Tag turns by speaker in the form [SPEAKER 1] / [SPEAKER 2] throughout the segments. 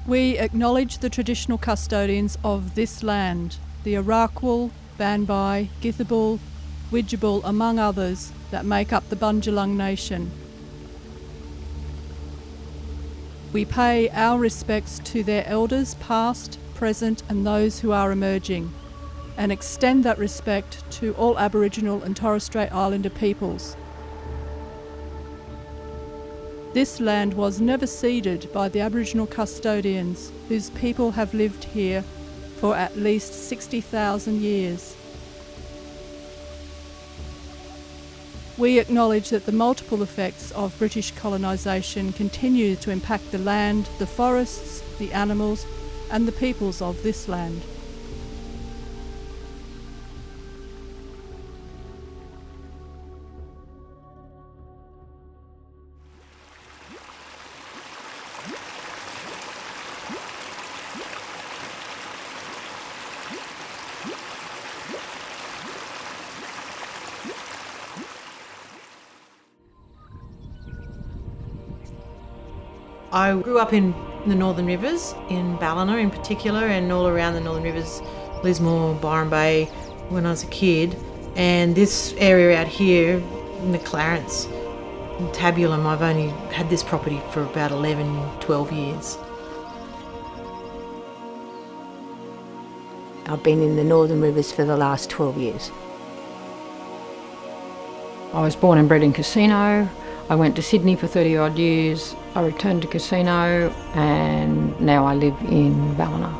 [SPEAKER 1] We acknowledge the traditional custodians of this land, the Arakwal, Banbai, Githibal, Widjabul, among others, that make up the Bundjalung Nation. We pay our respects to their elders past, present and those who are emerging, and extend that respect to all Aboriginal and Torres Strait Islander peoples. This land was never ceded by the Aboriginal custodians, whose people have lived here for at least 60,000 years. We acknowledge that the multiple effects of British colonisation continue to impact the land, the forests, the animals and the peoples of this land.
[SPEAKER 2] I grew up in the Northern Rivers, in Ballina in particular, and all around the Northern Rivers, Lismore, Byron Bay, when I was a kid. And this area out here, in the Clarence, in Tabulum, I've only had this property for about 11, 12 years.
[SPEAKER 3] I've been in the Northern Rivers for the last 12 years.
[SPEAKER 4] I was born and bred in Casino. I went to Sydney for 30 odd years. I returned to Casino and now I live in Ballina.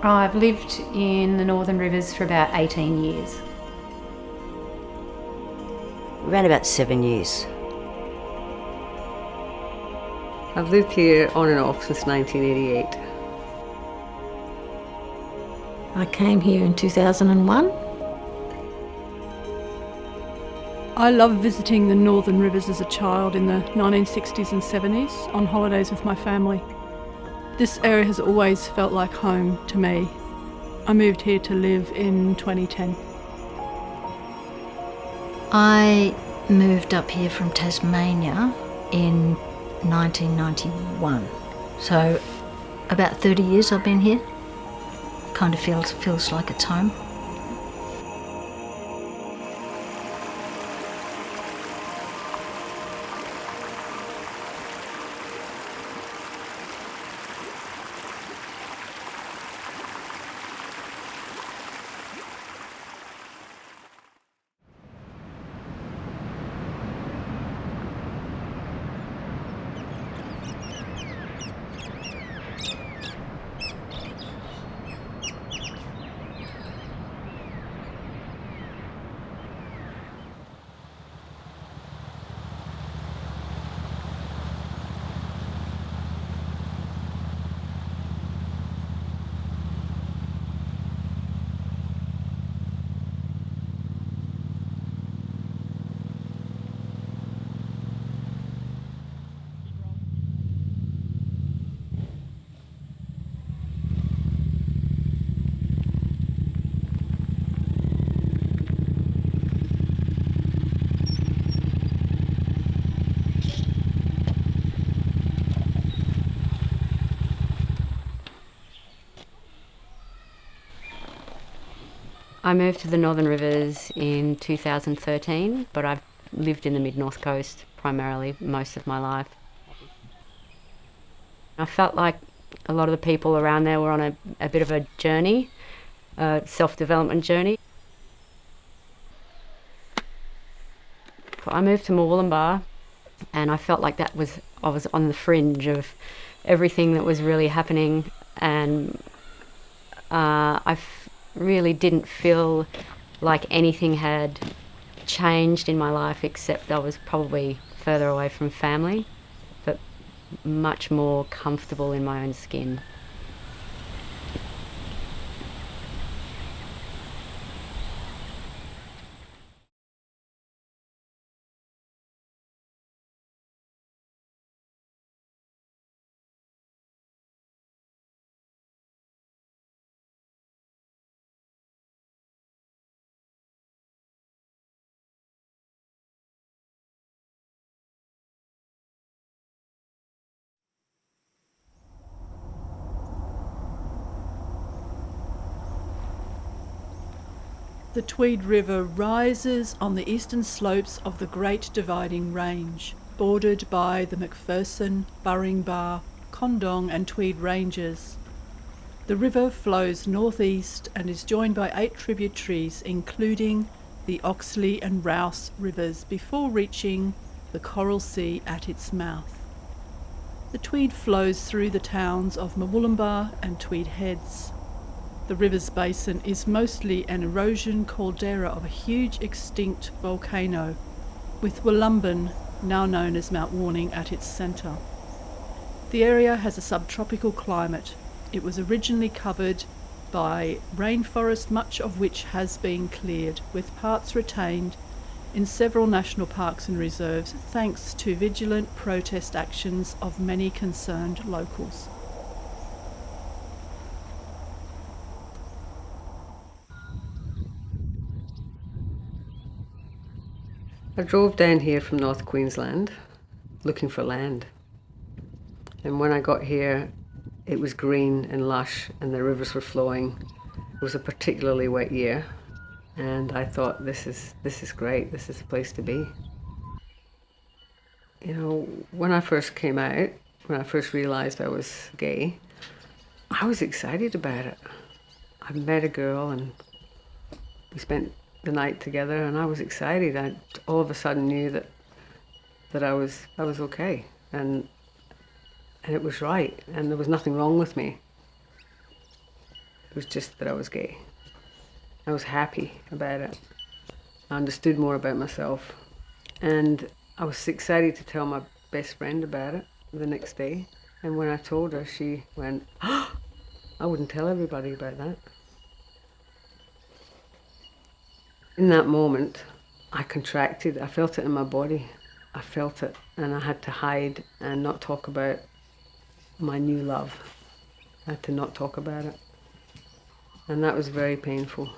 [SPEAKER 5] I've lived in the Northern Rivers for about 18 years.
[SPEAKER 3] Around about 7 years.
[SPEAKER 6] I've lived here on and off since 1988.
[SPEAKER 3] I came here in 2001.
[SPEAKER 1] I loved visiting the Northern Rivers as a child in the 1960s and 70s on holidays with my family. This area has always felt like home to me. I moved here to live in 2010.
[SPEAKER 7] I moved up here from Tasmania in 1991. So about 30 years I've been here. Kind of feels like it's home.
[SPEAKER 8] I moved to the Northern Rivers in 2013, but I've lived in the mid-north coast primarily most of my life. I felt like a lot of the people around there were on a bit of a journey, a self-development journey. I moved to Murwillumbah and I felt like I was on the fringe of everything that was really happening, and really didn't feel like anything had changed in my life, except I was probably further away from family, but much more comfortable in my own skin.
[SPEAKER 1] The Tweed River rises on the eastern slopes of the Great Dividing Range, bordered by the McPherson, Burringbar, Condong and Tweed Ranges. The river flows northeast and is joined by 8 tributaries, including the Oxley and Rouse rivers, before reaching the Coral Sea at its mouth. The Tweed flows through the towns of Murwillumbah and Tweed Heads. The river's basin is mostly an erosion caldera of a huge extinct volcano, with Wollumben, now known as Mount Warning, at its centre. The area has a subtropical climate. It was originally covered by rainforest, much of which has been cleared, with parts retained in several national parks and reserves, thanks to vigilant protest actions of many concerned locals.
[SPEAKER 6] I drove down here from North Queensland looking for land. And when I got here, it was green and lush and the rivers were flowing. It was a particularly wet year. And I thought, this is great, this is the place to be. You know, when I first came out, when I first realized I was gay, I was excited about it. I met a girl and we spent the night together and I was excited. I all of a sudden knew that I was okay and it was right and there was nothing wrong with me. It was just that I was gay. I was happy about it. I understood more about myself and I was excited to tell my best friend about it the next day. And when I told her, she went, "Oh, I wouldn't tell everybody about that." In that moment, I contracted. I felt it in my body. I felt it, and I had to hide and not talk about my new love. I had to not talk about it. And that was very painful.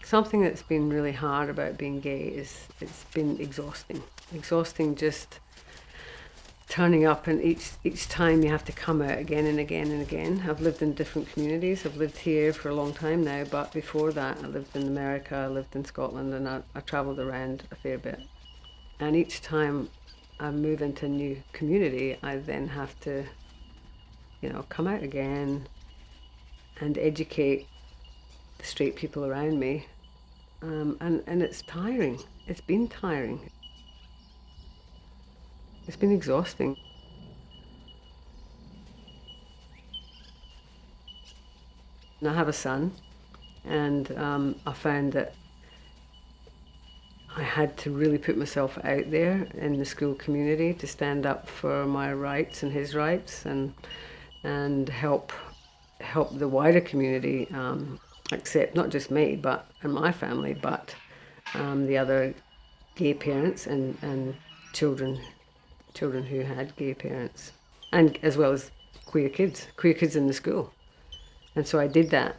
[SPEAKER 6] Something that's been really hard about being gay is it's been exhausting. Exhausting just turning up and each time you have to come out again and again and again. I've lived in different communities. I've lived here for a long time now, but before that I lived in America, I lived in Scotland, and I travelled around a fair bit. And each time I move into a new community, I then have to, come out again and educate the straight people around me. And it's tiring. It's been tiring. It's been exhausting. And I have a son, and I found that I had to really put myself out there in the school community to stand up for my rights and his rights, and help the wider community accept not just me and my family, but the other gay parents and children who had gay parents, and as well as queer kids in the school. And so I did that.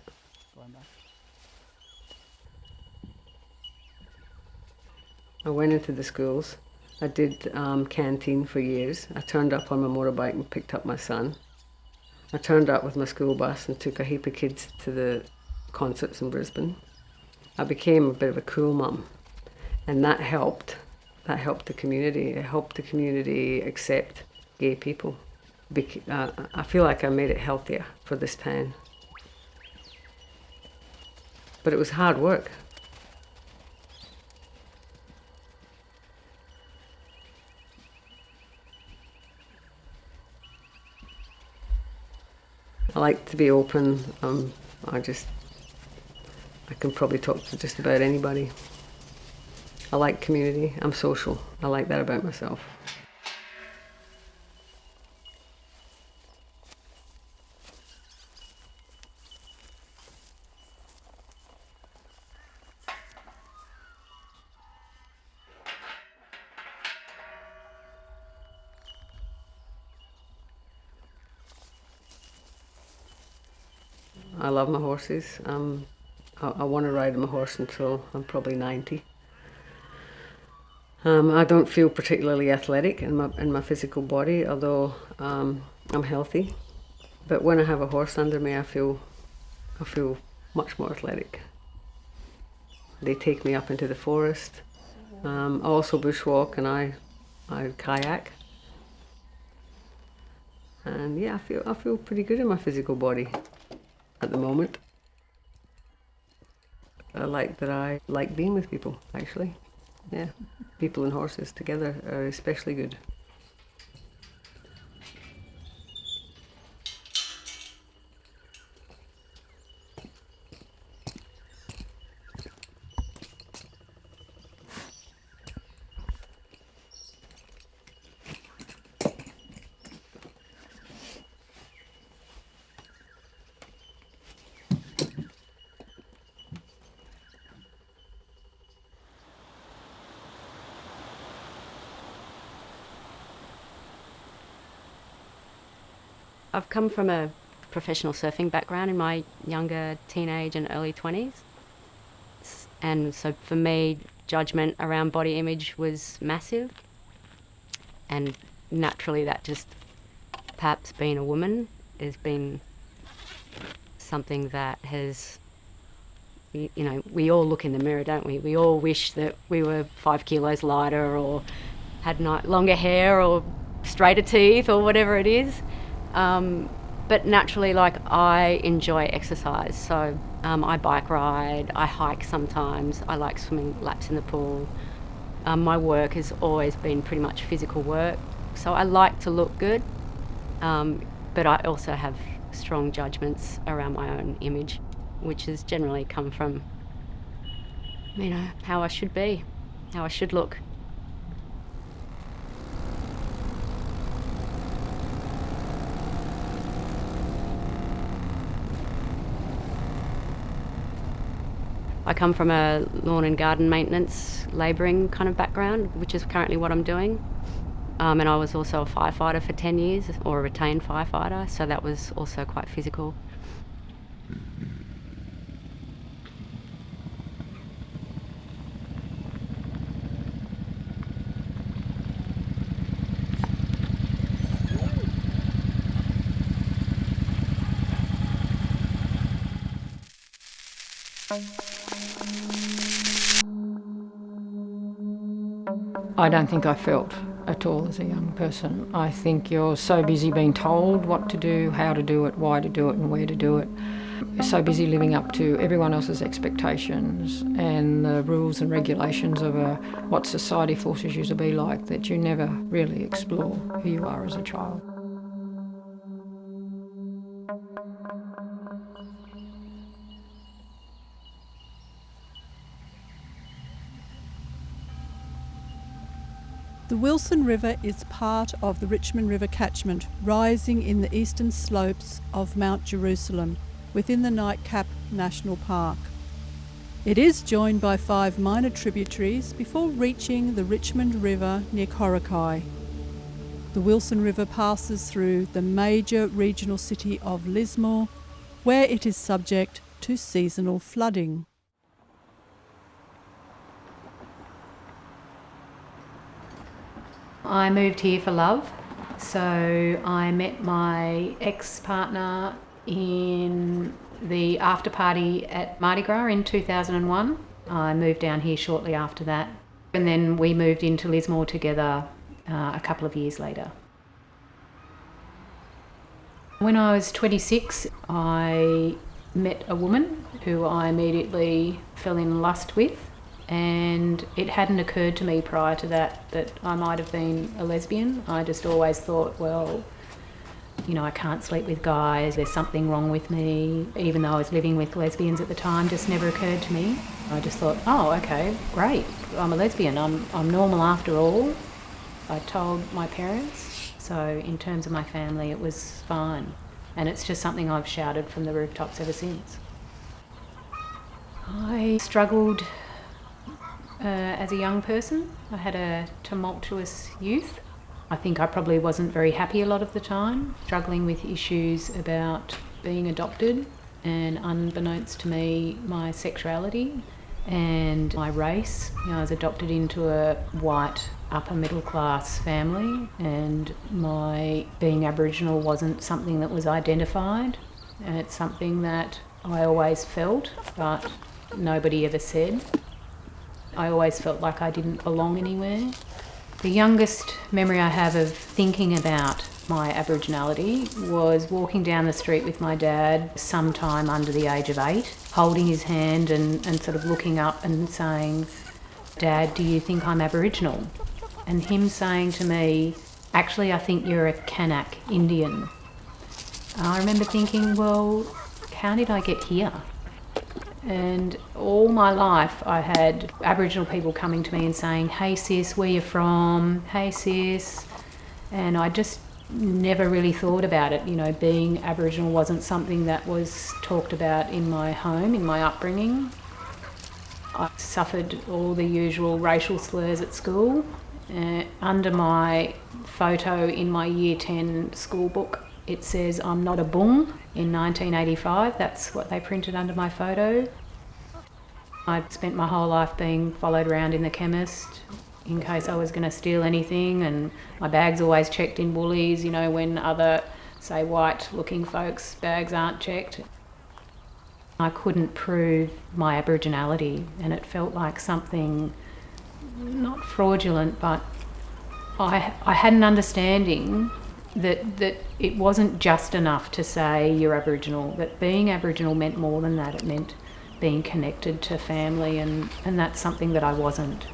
[SPEAKER 6] I went into the schools. I did canteen for years. I turned up on my motorbike and picked up my son. I turned up with my school bus and took a heap of kids to the concerts in Brisbane. I became a bit of a cool mum, and that helped the community. It helped the community accept gay people. I feel like I made it healthier for this town. But it was hard work. I like to be open. I can probably talk to just about anybody. I like community. I'm social. I like that about myself. I love my horses. I want to ride my horse until I'm probably 90. I don't feel particularly athletic in my physical body, although I'm healthy. But when I have a horse under me, I feel much more athletic. They take me up into the forest. I also bushwalk and I kayak. And yeah, I feel pretty good in my physical body at the moment. I like being with people, actually. Yeah, people and horses together are especially good.
[SPEAKER 8] I've come from a professional surfing background in my younger teenage and early 20s. And so for me, judgment around body image was massive. And naturally that just, perhaps being a woman, has been something that has, you know, we all look in the mirror, don't we? We all wish that we were 5 kilos lighter or had longer hair or straighter teeth or whatever it is. But naturally, like, I enjoy exercise, so I bike ride, I hike sometimes, I like swimming laps in the pool. My work has always been pretty much physical work, so I like to look good, but I also have strong judgments around my own image, which has generally come from, you know, how I should be, how I should look. I come from a lawn and garden maintenance, labouring kind of background, which is currently what I'm doing. And I was also a firefighter for 10 years, or a retained firefighter, so that was also quite physical.
[SPEAKER 4] I don't think I felt at all as a young person. I think you're so busy being told what to do, how to do it, why to do it and where to do it. You're so busy living up to everyone else's expectations and the rules and regulations of what society forces you to be like, that you never really explore who you are as a child.
[SPEAKER 1] The Wilson River is part of the Richmond River catchment, rising in the eastern slopes of Mount Jerusalem within the Nightcap National Park. It is joined by 5 minor tributaries before reaching the Richmond River near Coraki. The Wilson River passes through the major regional city of Lismore, where it is subject to seasonal flooding.
[SPEAKER 5] I moved here for love, so I met my ex-partner in the after party at Mardi Gras in 2001. I moved down here shortly after that, and then we moved into Lismore together a couple of years later. When I was 26, I met a woman who I immediately fell in lust with. And it hadn't occurred to me prior to that I might have been a lesbian. I just always thought, well, you know, I can't sleep with guys, there's something wrong with me. Even though I was living with lesbians at the time, just never occurred to me. I just thought, oh, okay, great, I'm a lesbian, I'm normal after all. I told my parents, so in terms of my family it was fine. And it's just something I've shouted from the rooftops ever since. I struggled as a young person. I had a tumultuous youth. I think I probably wasn't very happy a lot of the time, struggling with issues about being adopted and, unbeknownst to me, my sexuality. and my race. I was adopted into a white upper middle class family, and my being Aboriginal wasn't something that was identified, and it's something that I always felt but nobody ever said. I always felt like I didn't belong anywhere. The youngest memory I have of thinking about my Aboriginality was walking down the street with my dad sometime under the age of 8, holding his hand and sort of looking up and saying, "Dad, do you think I'm Aboriginal?" And him saying to me, "Actually, I think you're a Kanak Indian." And I remember thinking, well, how did I get here? And all my life I had Aboriginal people coming to me and saying, "Hey sis, where you from? Hey sis." And I just never really thought about it. Being Aboriginal wasn't something that was talked about in my home, in my upbringing. I suffered all the usual racial slurs at school. Under my photo in my Year 10 school book, it says "I'm not a bung" in 1985. That's what they printed under my photo. I'd spent my whole life being followed around in the chemist in case I was going to steal anything, and my bags always checked in Woolies, when other, say, white-looking folks' bags aren't checked. I couldn't prove my Aboriginality, and it felt like something not fraudulent, but I had an understanding that it wasn't just enough to say you're Aboriginal, that being Aboriginal meant more than that. It meant being connected to family, and that's something that I wasn't.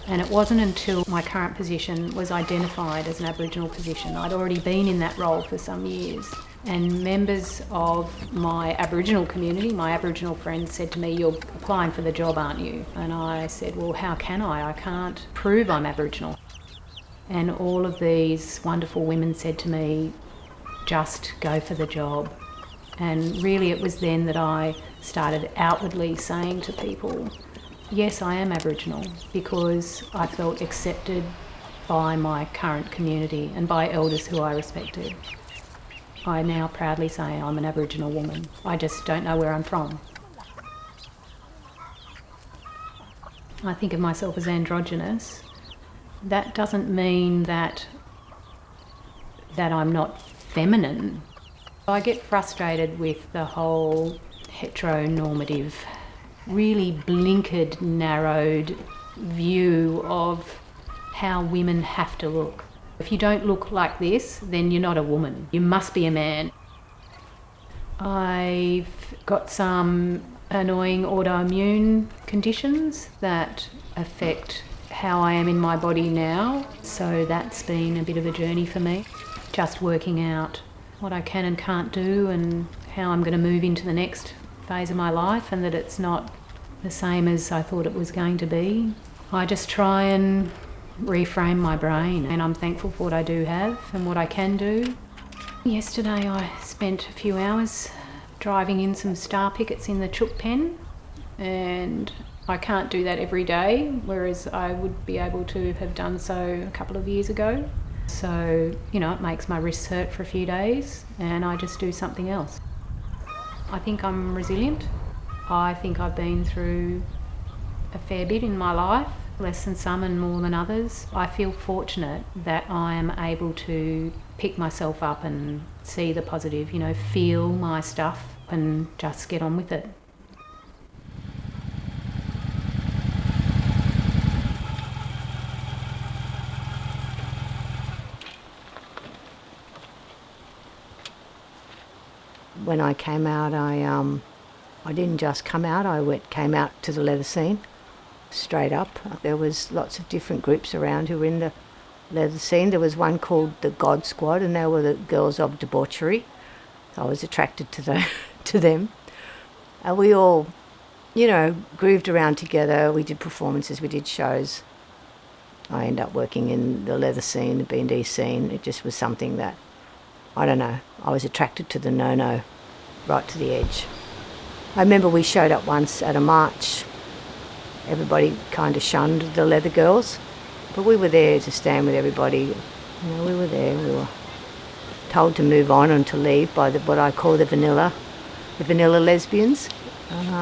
[SPEAKER 5] And it wasn't until my current position was identified as an Aboriginal position. I'd already been in that role for some years, and members of my Aboriginal community, my Aboriginal friends, said to me, "You're applying for the job, aren't you?" And I said, "Well, how can I? I can't prove I'm Aboriginal." And all of these wonderful women said to me, "Just go for the job." And really it was then that I started outwardly saying to people, yes, I am Aboriginal, because I felt accepted by my current community and by elders who I respected. I now proudly say I'm an Aboriginal woman. I just don't know where I'm from. I think of myself as androgynous. That doesn't mean that I'm not feminine. I get frustrated with the whole heteronormative, really blinkered, narrowed view of how women have to look. If you don't look like this, then you're not a woman. You must be a man. I've got some annoying autoimmune conditions that affect how I am in my body now, so that's been a bit of a journey for me. Just working out what I can and can't do and how I'm going to move into the next phase of my life, and that it's not the same as I thought it was going to be. I just try and reframe my brain, and I'm thankful for what I do have and what I can do. Yesterday I spent a few hours driving in some star pickets in the chook pen, and I can't do that every day, whereas I would be able to have done so a couple of years ago. So, it makes my wrists hurt for a few days, and I just do something else. I think I'm resilient. I think I've been through a fair bit in my life, less than some and more than others. I feel fortunate that I am able to pick myself up and see the positive, feel my stuff and just get on with it.
[SPEAKER 3] When I came out, I didn't just come out, came out to the leather scene, straight up. There was lots of different groups around who were in the leather scene. There was one called the God Squad, and they were the girls of debauchery. I was attracted to them. And we all, grooved around together. We did performances, we did shows. I ended up working in the leather scene, the B&D scene. It just was something that, I don't know, I was attracted to the no-no, right to the edge. I remember we showed up once at a march. Everybody kind of shunned the leather girls, but we were there to stand with everybody. We were there. We were told to move on and to leave by what I call the vanilla lesbians.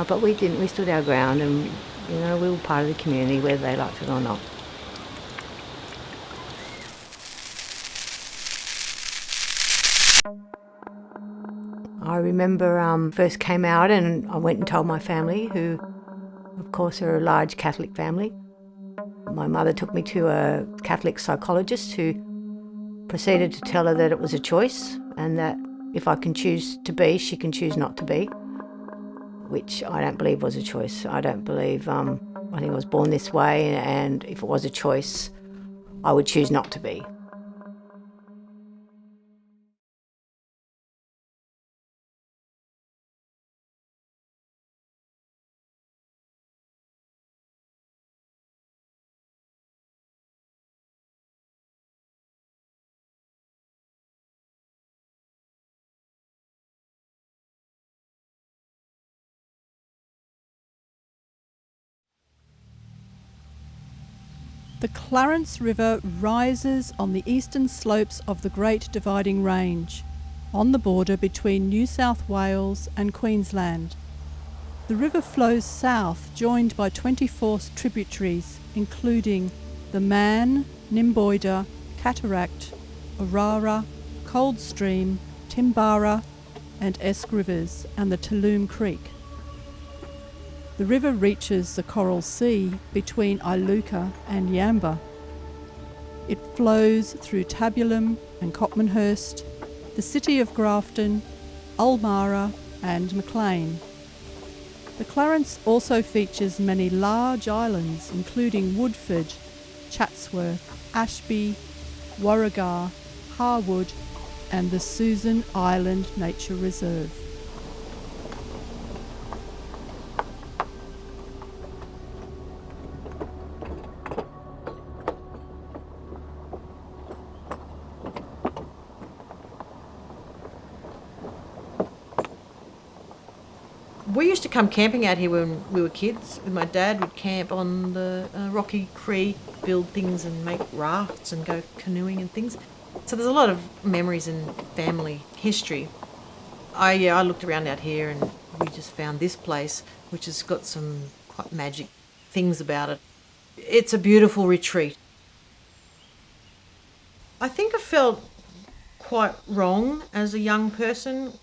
[SPEAKER 3] But we didn't. We stood our ground, and we were part of the community, whether they liked it or not. I remember first came out and I went and told my family, who of course are a large Catholic family. My mother took me to a Catholic psychologist who proceeded to tell her that it was a choice and that if I can choose to be, she can choose not to be, which I don't believe was a choice. I don't believe, I think I was born this way, and if it was a choice, I would choose not to be.
[SPEAKER 1] The Clarence River rises on the eastern slopes of the Great Dividing Range, on the border between New South Wales and Queensland. The river flows south, joined by 24 tributaries, including the Man, Nimboida, Cataract, Orara, Coldstream, Timbara and Esk Rivers, and the Tulum Creek. The river reaches the Coral Sea between Iluka and Yamba. It flows through Tabulum and Copmanhurst, the city of Grafton, Ulmarra and Maclean. The Clarence also features many large islands, including Woodford, Chatsworth, Ashby, Warragar, Harwood and the Susan Island Nature Reserve.
[SPEAKER 2] We used to come camping out here when we were kids. With my dad, we'd camp on the rocky creek, build things and make rafts and go canoeing and things. So there's a lot of memories and family history. I looked around out here and we just found this place, which has got some quite magic things about it. It's a beautiful retreat. I think I felt quite wrong as a young person.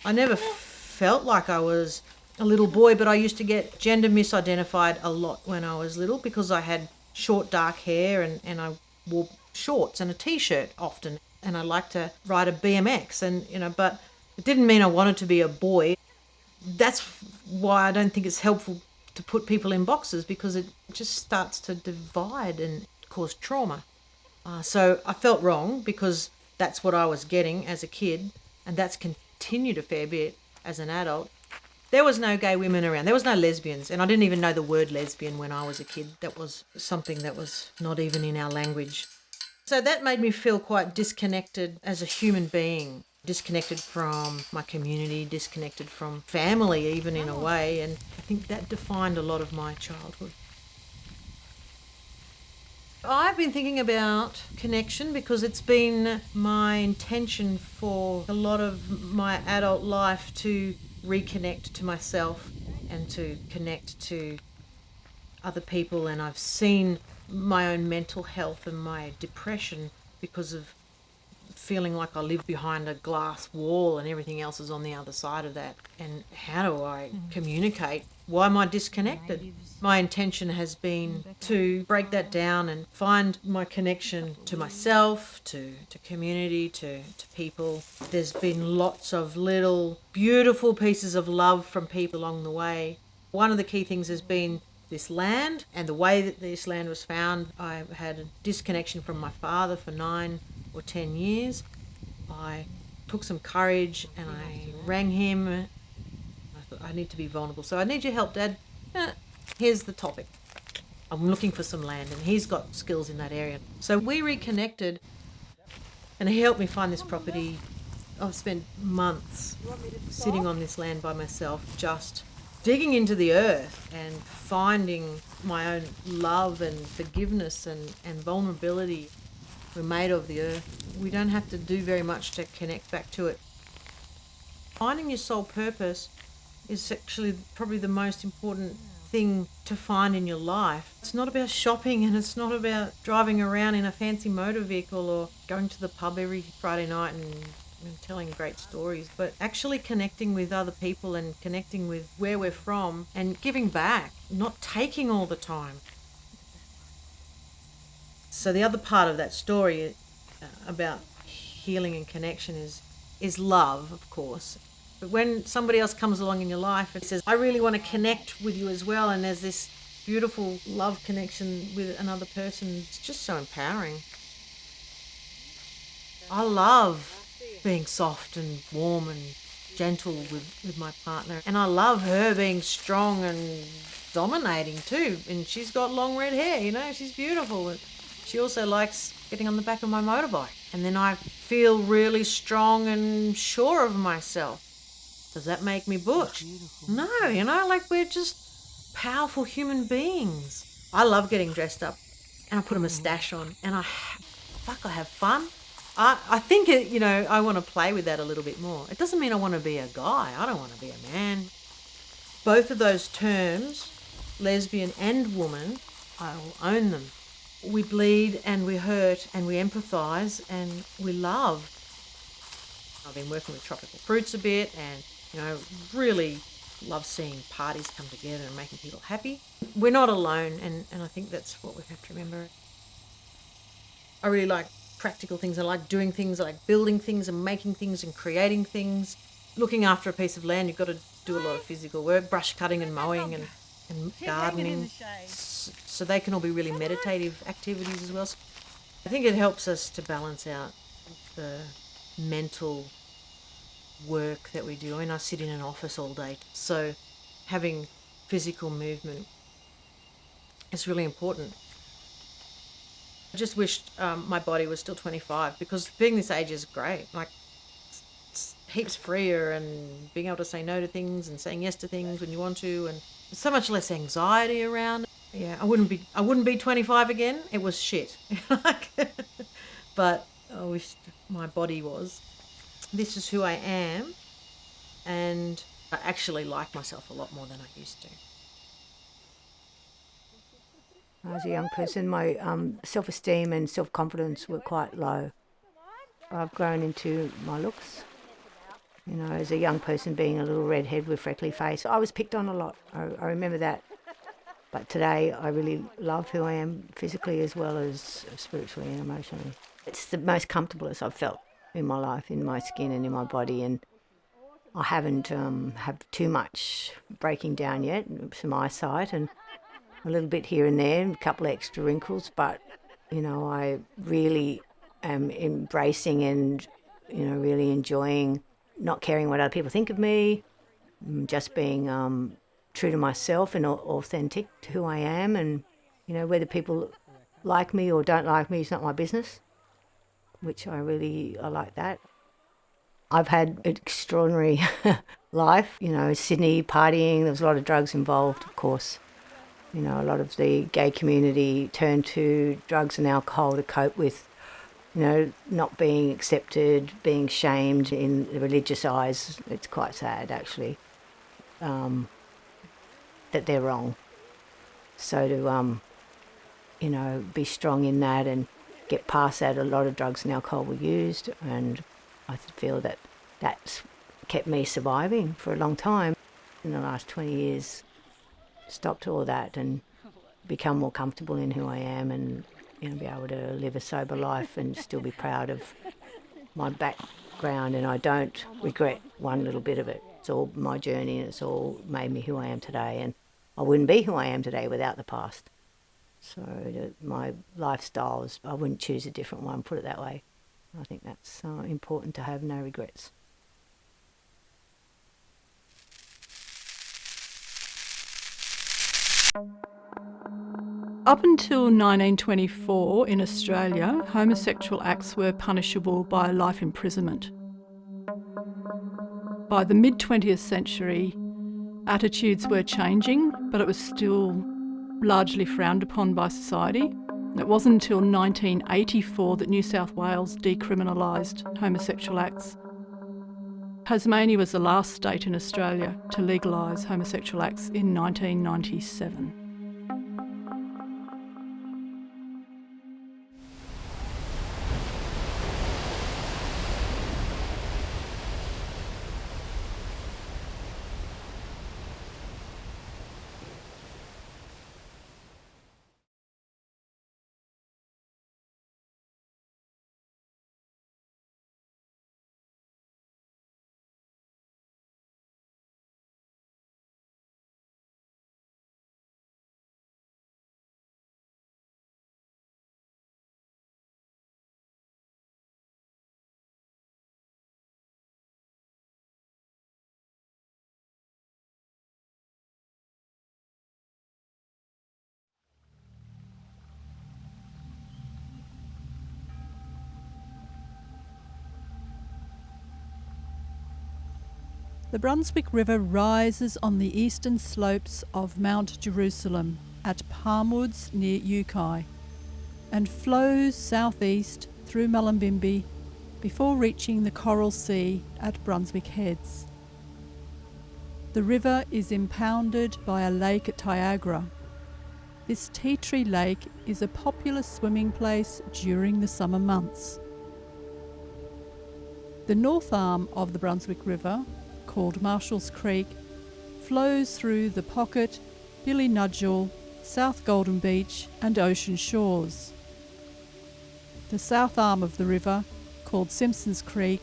[SPEAKER 2] I never felt like I was a little boy, but I used to get gender misidentified a lot when I was little because I had short dark hair and I wore shorts and a t-shirt often, and I liked to ride a BMX, and but it didn't mean I wanted to be a boy. That's why I don't think it's helpful to put people in boxes, because it just starts to divide and cause trauma. So I felt wrong because that's what I was getting as a kid, and that's continued a fair bit as an adult. There was no gay women around. There was no lesbians, and I didn't even know the word lesbian when I was a kid. That was something that was not even in our language. So that made me feel quite disconnected as a human being, disconnected from my community, disconnected from family even in a way, and I think that defined a lot of my childhood. I've been thinking about connection because it's been my intention for a lot of my adult life to reconnect to myself and to connect to other people, and I've seen my own mental health and my depression because of feeling like I live behind a glass wall and everything else is on the other side of that. And how do I communicate? Why am I disconnected? My intention has been to break that down and find my connection to myself, to community, to people. There's been lots of little beautiful pieces of love from people along the way. One of the key things has been this land and the way that this land was found. I had a disconnection from my father for 9 or 10 years. I took some courage and I rang him. I thought, I need to be vulnerable. So I need your help, Dad. Here's the topic. I'm looking for some land, and he's got skills in that area. So we reconnected and he helped me find this property. I've spent months sitting on this land by myself, just digging into the earth and finding my own love and forgiveness and vulnerability. We're made of the earth. We don't have to do very much to connect back to it. Finding your soul purpose is actually probably the most important thing to find in your life. It's not about shopping, and it's not about driving around in a fancy motor vehicle or going to the pub every Friday night and telling great stories, but actually connecting with other people and connecting with where we're from and giving back, not taking all the time. So the other part of that story about healing and connection is love, of course. But when somebody else comes along in your life and says, I really want to connect with you as well, and there's this beautiful love connection with another person, it's just so empowering. I love being soft and warm and gentle with my partner. And I love her being strong and dominating too. And she's got long red hair, you know, she's beautiful. And she also likes getting on the back of my motorbike. And then I feel really strong and sure of myself. Does that make me butch? No, you know, like we're just powerful human beings. I love getting dressed up and I put a moustache on and I have fun. I think, you know, I want to play with that a little bit more. It doesn't mean I want to be a guy. I don't want to be a man. Both of those terms, lesbian and woman, I will own them. We bleed and we hurt and we empathise and we love. I've been working with tropical fruits a bit and, you know, really love seeing parties come together and making people happy. We're not alone, and I think that's what we have to remember. I really like practical things. I like doing things. I like building things and making things and creating things. Looking after a piece of land, you've got to do a lot of physical work, brush cutting and mowing and gardening. So they can all be really meditative activities as well. So I think it helps us to balance out the mental work that we do. I mean, I sit in an office all day, so having physical movement is really important. I just wished my body was still 25, because being this age is great. Like, it's heaps freer, and being able to say no to things and saying yes to things when you want to, and there's so much less anxiety around. Yeah, I wouldn't be 25 again. It was shit. But I wish my body was. This is who I am, and I actually like myself a lot more than I used to.
[SPEAKER 3] As a young person, my self-esteem and self-confidence were quite low. I've grown into my looks. You know, as a young person, being a little redhead with freckly face, I was picked on a lot. I remember that. But today, I really love who I am physically as well as spiritually and emotionally. It's the most comfortable as I've felt in my life, in my skin and in my body, and I haven't had too much breaking down yet. Some eyesight and a little bit here and there, a couple of extra wrinkles, but, you know, I really am embracing and, you know, really enjoying not caring what other people think of me, just being true to myself and authentic to who I am, and, you know, whether people like me or don't like me is not my business, which I like that. I've had an extraordinary life, you know, Sydney, partying, there was a lot of drugs involved, of course. You know, a lot of the gay community turned to drugs and alcohol to cope with, you know, not being accepted, being shamed in the religious eyes. It's quite sad, actually, that they're wrong. So to, you know, be strong in that and get past that, a lot of drugs and alcohol were used, and I feel that that's kept me surviving for a long time. In the last 20 years, stopped all that and become more comfortable in who I am, and, you know, be able to live a sober life and still be proud of my background, and I don't regret one little bit of it. It's all my journey, and it's all made me who I am today, and I wouldn't be who I am today without the past. So my lifestyles, I wouldn't choose a different one, put it that way. I think that's important to have no regrets.
[SPEAKER 1] Up until 1924 in Australia, homosexual acts were punishable by life imprisonment. By the mid-20th century, attitudes were changing, but it was still largely frowned upon by society. It wasn't until 1984 that New South Wales decriminalised homosexual acts. Tasmania was the last state in Australia to legalise homosexual acts in 1997. The Brunswick River rises on the eastern slopes of Mount Jerusalem at Palmwoods near Yukai and flows southeast through Mullumbimby before reaching the Coral Sea at Brunswick Heads. The river is impounded by a lake at Tyagra. This tea tree lake is a popular swimming place during the summer months. The north arm of the Brunswick River, called Marshall's Creek, flows through the Pocket, Billy-Nudgel, South Golden Beach and Ocean Shores. The south arm of the river, called Simpsons Creek,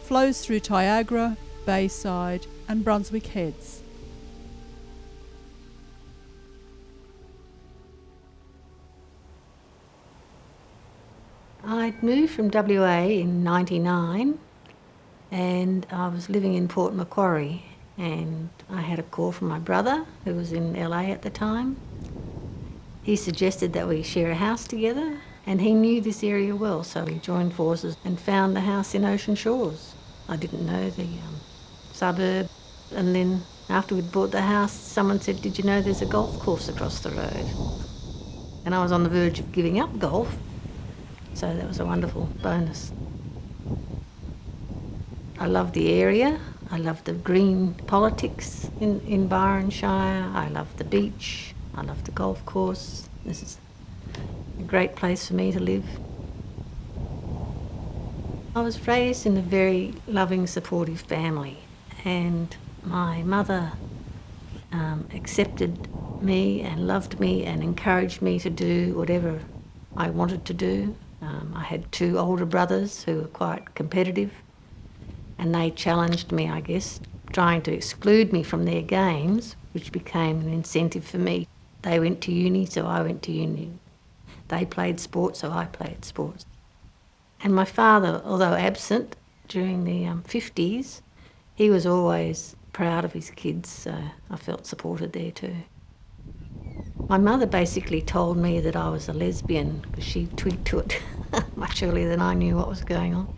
[SPEAKER 1] flows through Tyagra, Bayside and Brunswick Heads.
[SPEAKER 3] I'd moved from WA in '99 and I was living in Port Macquarie, and I had a call from my brother who was in LA at the time. He suggested that we share a house together, and he knew this area well, so we joined forces and found the house in Ocean Shores. I didn't know the suburb, and then after we'd bought the house, someone said, "Did you know there's a golf course across the road?" And I was on the verge of giving up golf, so that was a wonderful bonus. I love the area. I love the green politics in Byron Shire. I love the beach. I love the golf course. This is a great place for me to live. I was raised in a very loving, supportive family, and my mother accepted me and loved me and encouraged me to do whatever I wanted to do. I had two older brothers who were quite competitive, and they challenged me, I guess, trying to exclude me from their games, which became an incentive for me. They went to uni, so I went to uni. They played sports, so I played sports. And my father, although absent during the 50s, he was always proud of his kids, so I felt supported there too. My mother basically told me that I was a lesbian because she twigged to it much earlier than I knew what was going on.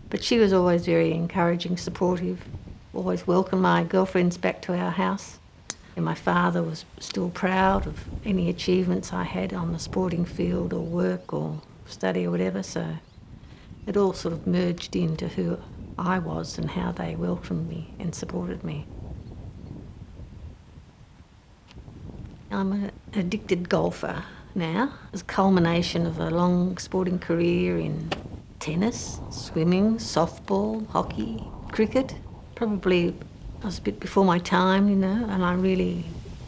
[SPEAKER 3] But she was always very encouraging, supportive, always welcomed my girlfriends back to our house. And my father was still proud of any achievements I had on the sporting field or work or study or whatever, so it all sort of merged into who I was and how they welcomed me and supported me. I'm an addicted golfer now. It's a culmination of a long sporting career in tennis, swimming, softball, hockey, cricket. Probably I was a bit before my time, you know, and I really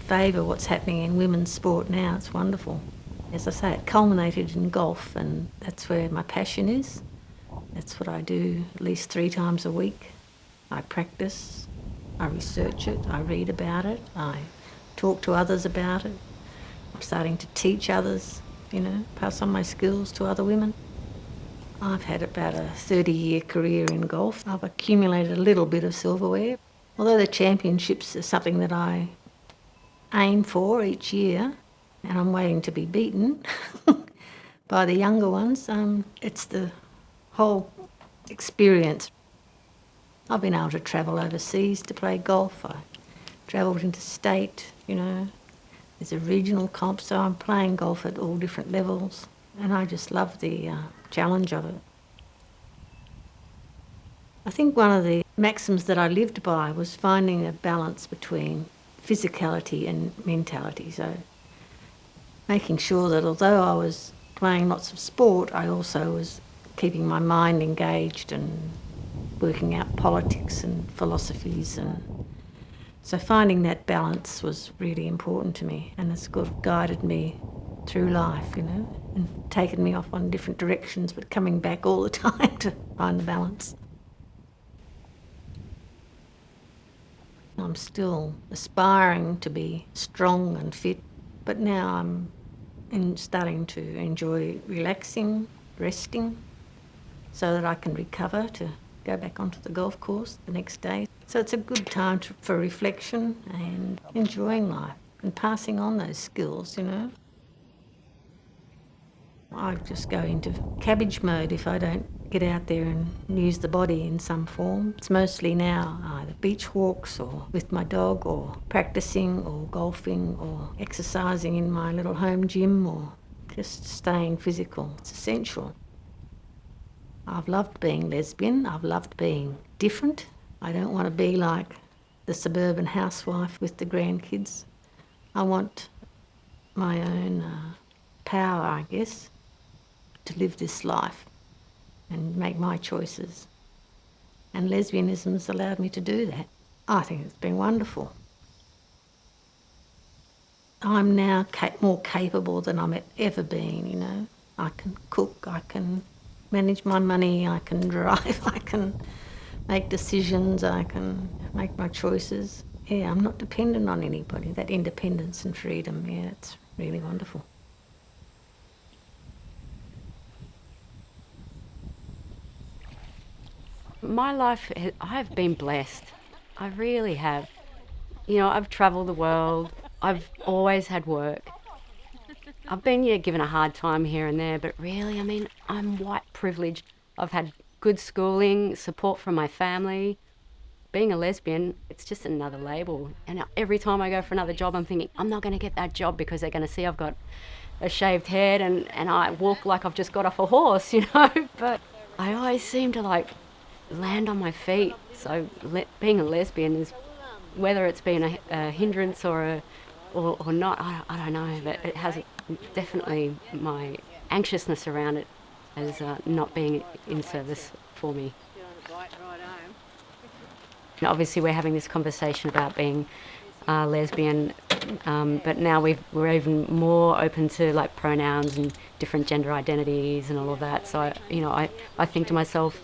[SPEAKER 3] favour what's happening in women's sport now. It's wonderful. As I say, it culminated in golf, and that's where my passion is. That's what I do at least 3 times a week. I practice, I research it, I read about it, I talk to others about it. I'm starting to teach others, you know, pass on my skills to other women. I've had about a 30-year career in golf. I've accumulated a little bit of silverware. Although the championships are something that I aim for each year, and I'm waiting to be beaten by the younger ones, it's the whole experience. I've been able to travel overseas to play golf. I travelled interstate, you know. There's a regional comp, so I'm playing golf at all different levels, and I just love the challenge of it. I think one of the maxims that I lived by was finding a balance between physicality and mentality. So making sure that although I was playing lots of sport, I also was keeping my mind engaged and working out politics and philosophies. And so finding that balance was really important to me, and it's sort of guided me through life, and taken me off on different directions, but coming back all the time to find the balance. I'm still aspiring to be strong and fit, but now I'm starting to enjoy relaxing, resting, so that I can recover to go back onto the golf course the next day. So it's a good time for reflection and enjoying life and passing on those skills, I just go into cabbage mode if I don't get out there and use the body in some form. It's mostly now either beach walks or with my dog, or practicing or golfing or exercising in my little home gym, or just staying physical. It's essential. I've loved being lesbian. I've loved being different. I don't want to be like the suburban housewife with the grandkids. I want my own power, I guess, to live this life and make my choices. And lesbianism's allowed me to do that. I think it's been wonderful. I'm now more capable than I've ever been, I can cook, I can manage my money, I can drive, I can make decisions, I can make my choices. Yeah, I'm not dependent on anybody. That independence and freedom, yeah, it's really wonderful.
[SPEAKER 8] My life, I've been blessed. I really have. I've travelled the world. I've always had work. I've been given a hard time here and there, but really, I'm white privileged. I've had good schooling, support from my family. Being a lesbian, it's just another label. And every time I go for another job, I'm thinking, I'm not going to get that job because they're going to see I've got a shaved head and I walk like I've just got off a horse, But I always seem to land on my feet. So being a lesbian is, whether it's been a hindrance or not, I don't know, but it has definitely, my anxiousness around it as not being in service for me. Obviously we're having this conversation about being lesbian, but now we're even more open to pronouns and different gender identities and all of that. So I think to myself,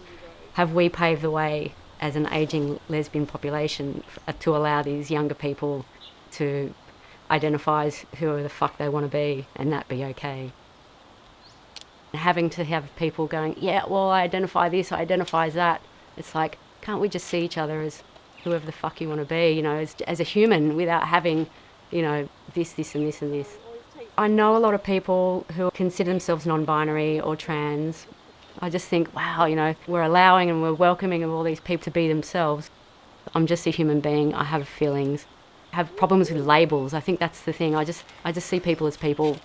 [SPEAKER 8] have we paved the way as an ageing lesbian population to allow these younger people to identify as whoever the fuck they want to be, and that be okay? Having to have people going, yeah, well, I identify this, I identify as that. It's like, can't we just see each other as whoever the fuck you want to be, as a human, without having, this, and this, and this. I know a lot of people who consider themselves non-binary or trans. I just think, wow, we're allowing and we're welcoming of all these people to be themselves. I'm just a human being. I have feelings. I have problems with labels. I think that's the thing. I just see people as people.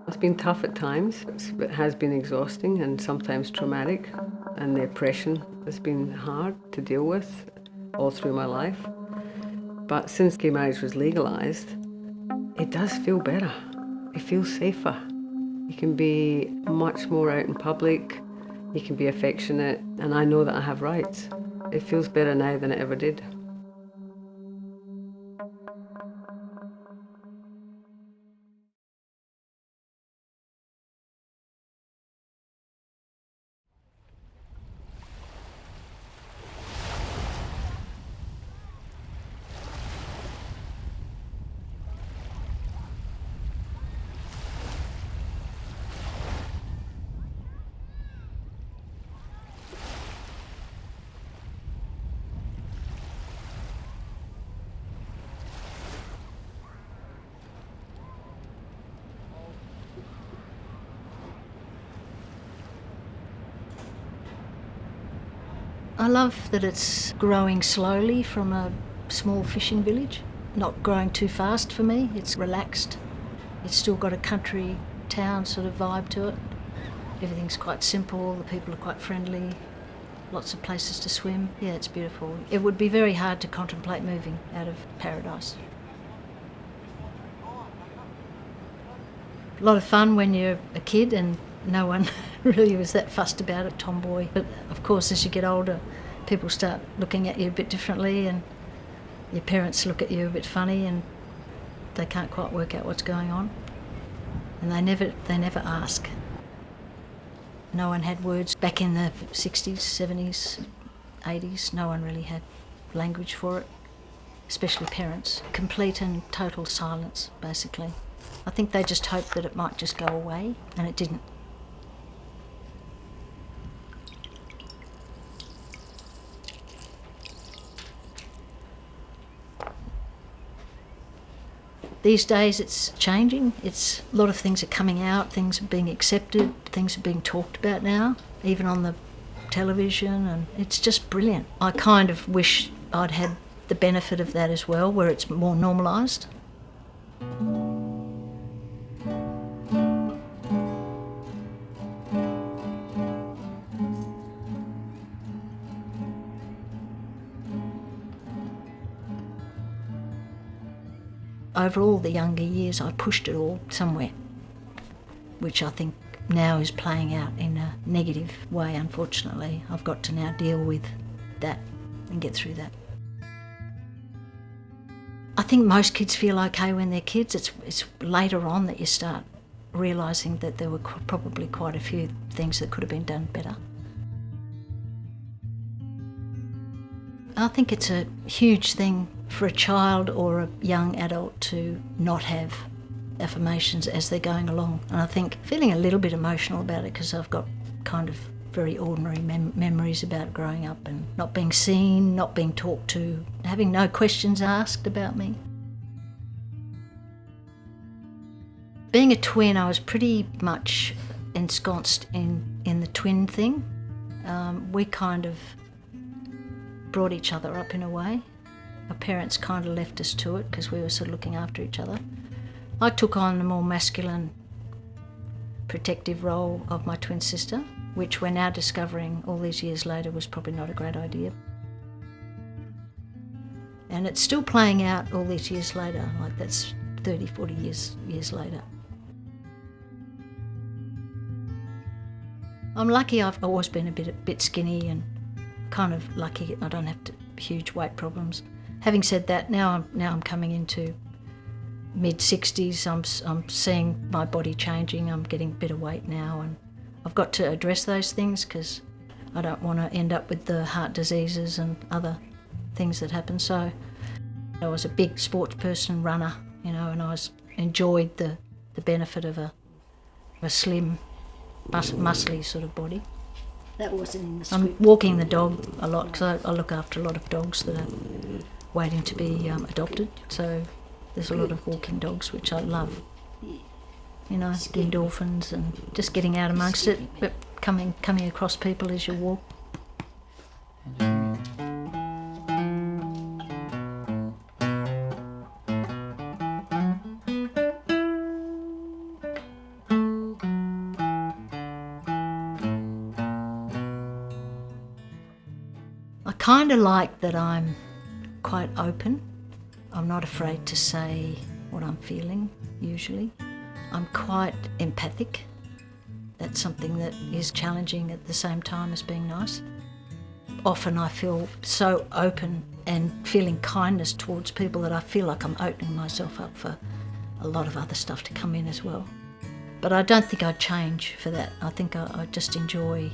[SPEAKER 6] It's been tough at times. It has been exhausting and sometimes traumatic, and the oppression has been hard to deal with all through my life. But since gay marriage was legalised, it does feel better. It feels safer. You can be much more out in public, you can be affectionate, and I know that I have rights. It feels better now than it ever did.
[SPEAKER 7] I love that it's growing slowly from a small fishing village, not growing too fast for me. It's relaxed. It's still got a country town sort of vibe to it. Everything's quite simple, the people are quite friendly, lots of places to swim. Yeah, it's beautiful. It would be very hard to contemplate moving out of paradise. A lot of fun when you're a kid and no one really was that fussed about it, tomboy. But of course, as you get older, people start looking at you a bit differently, and your parents look at you a bit funny, and they can't quite work out what's going on. And they never ask. No one had words back in the 60s, 70s, 80s. No one really had language for it, especially parents. Complete and total silence, basically. I think they just hoped that it might just go away, and it didn't. These days it's changing. A lot of things are coming out, things are being accepted, things are being talked about now, even on the television, and it's just brilliant. I kind of wish I'd had the benefit of that as well, where it's more normalised. Over all the younger years, I pushed it all somewhere, which I think now is playing out in a negative way, unfortunately. I've got to now deal with that and get through that. I think most kids feel okay when they're kids. It's later on that you start realising that there were probably quite a few things that could have been done better. I think it's a huge thing for a child or a young adult to not have affirmations as they're going along. And I think feeling a little bit emotional about it, because I've got kind of very ordinary memories about growing up and not being seen, not being talked to, having no questions asked about me. Being a twin, I was pretty much ensconced in the twin thing. We kind of brought each other up in a way. Our parents kind of left us to it because we were sort of looking after each other. I took on the more masculine, protective role of my twin sister, which we're now discovering all these years later was probably not a great idea. And it's still playing out all these years later, like that's 30, 40 years later. I'm lucky I've always been a bit skinny, and kind of lucky I don't have huge weight problems. Having said that, now I'm coming into mid-60s. I'm seeing my body changing. I'm getting a bit of weight now, and I've got to address those things because I don't want to end up with the heart diseases and other things that happen. So I was a big sports person, runner, and I enjoyed the benefit of a slim, muscly sort of body. That wasn't in the script.
[SPEAKER 2] I'm walking the dog a lot because I look after a lot of dogs that are waiting to be adopted. So there's a lot of walking dogs, which I love. The endorphins and just getting out amongst it, but coming across people as you walk. I kind of like that I'm quite open. I'm not afraid to say what I'm feeling, usually. I'm quite empathic. That's something that is challenging at the same time as being nice. Often I feel so open and feeling kindness towards people that I feel like I'm opening myself up for a lot of other stuff to come in as well. But I don't think I'd change for that. I think I just enjoy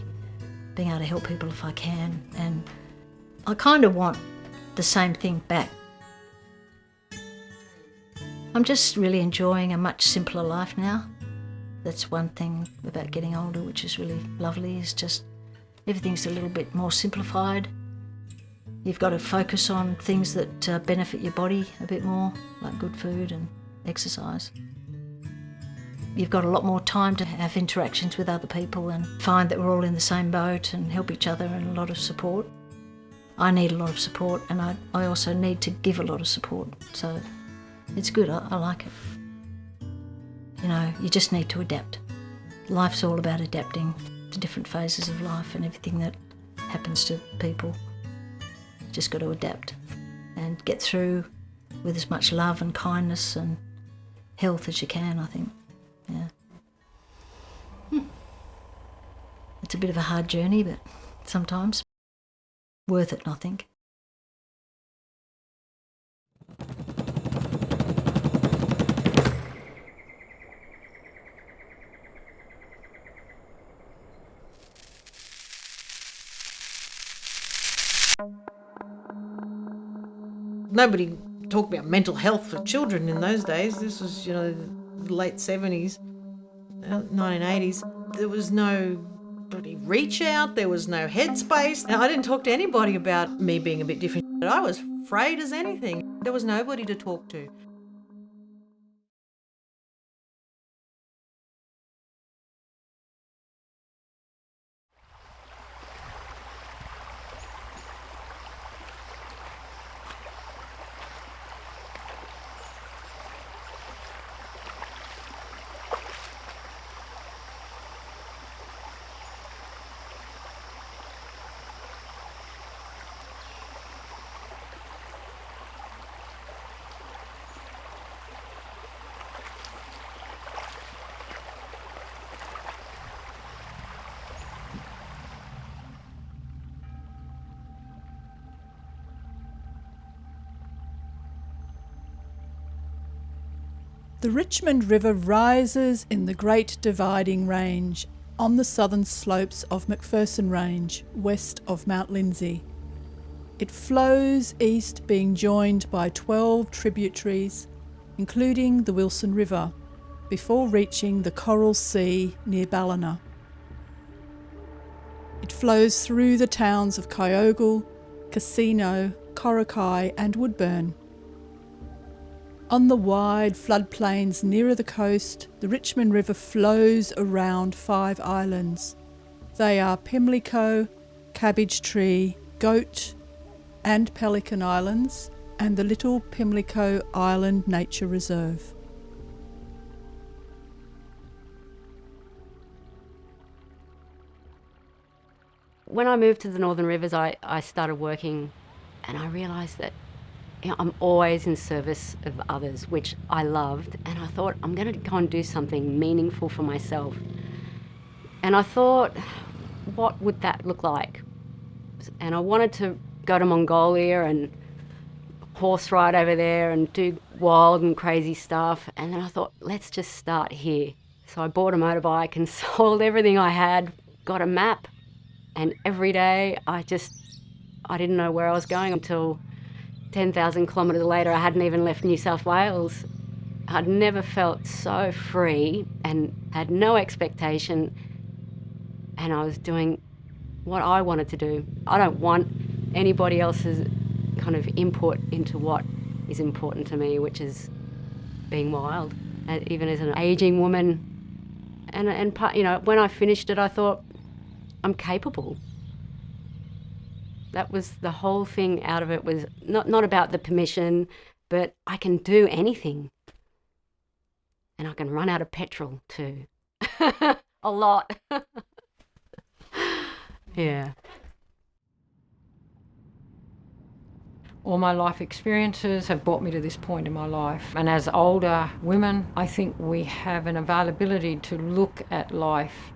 [SPEAKER 2] being able to help people if I can, and I kind of want the same thing back. I'm just really enjoying a much simpler life now. That's one thing about getting older, which is really lovely, is just everything's a little bit more simplified. You've got to focus on things that benefit your body a bit more, like good food and exercise. You've got a lot more time to have interactions with other people and find that we're all in the same boat and help each other, and a lot of support.
[SPEAKER 7] I need a lot of support, and I also need to give a lot of support. So it's good, I like it. You know, you just need to adapt. Life's all about adapting to different phases of life and everything that happens to people. Just got to adapt and get through with as much love and kindness and health as you can, I think. Yeah. It's a bit of a hard journey, but sometimes worth it, I think.
[SPEAKER 2] Nobody talked about mental health for children in those days. This was, the late 70s, 1980s. There was no bloody reach out, there was no headspace. Now, I didn't talk to anybody about me being a bit different. I was afraid as anything. There was nobody to talk to.
[SPEAKER 1] The Richmond River rises in the Great Dividing Range on the southern slopes of McPherson Range, west of Mount Lindesay. It flows east, being joined by 12 tributaries, including the Wilson River, before reaching the Coral Sea near Ballina. It flows through the towns of Kyogle, Casino, Corrocky and Woodburn. On the wide floodplains nearer the coast, the Richmond River flows around 5 islands. They are Pimlico, Cabbage Tree, Goat and Pelican Islands, and the Little Pimlico Island Nature Reserve.
[SPEAKER 8] When I moved to the Northern Rivers, I started working, and I realised that I'm always in service of others, which I loved, and I thought, I'm going to go and do something meaningful for myself. And I thought, what would that look like? And I wanted to go to Mongolia and horse ride over there and do wild and crazy stuff. And then I thought, let's just start here. So I bought a motorbike and sold everything I had, got a map, and every day I didn't know where I was going until 10,000 kilometres later. I hadn't even left New South Wales. I'd never felt so free and had no expectation, and I was doing what I wanted to do. I don't want anybody else's kind of input into what is important to me, which is being wild, even as an ageing woman. And when I finished it, I thought, I'm capable. That was the whole thing out of it, was not about the permission, but I can do anything. And I can run out of petrol too. A lot. Yeah.
[SPEAKER 4] All my life experiences have brought me to this point in my life. And as older women, I think we have an availability to look at life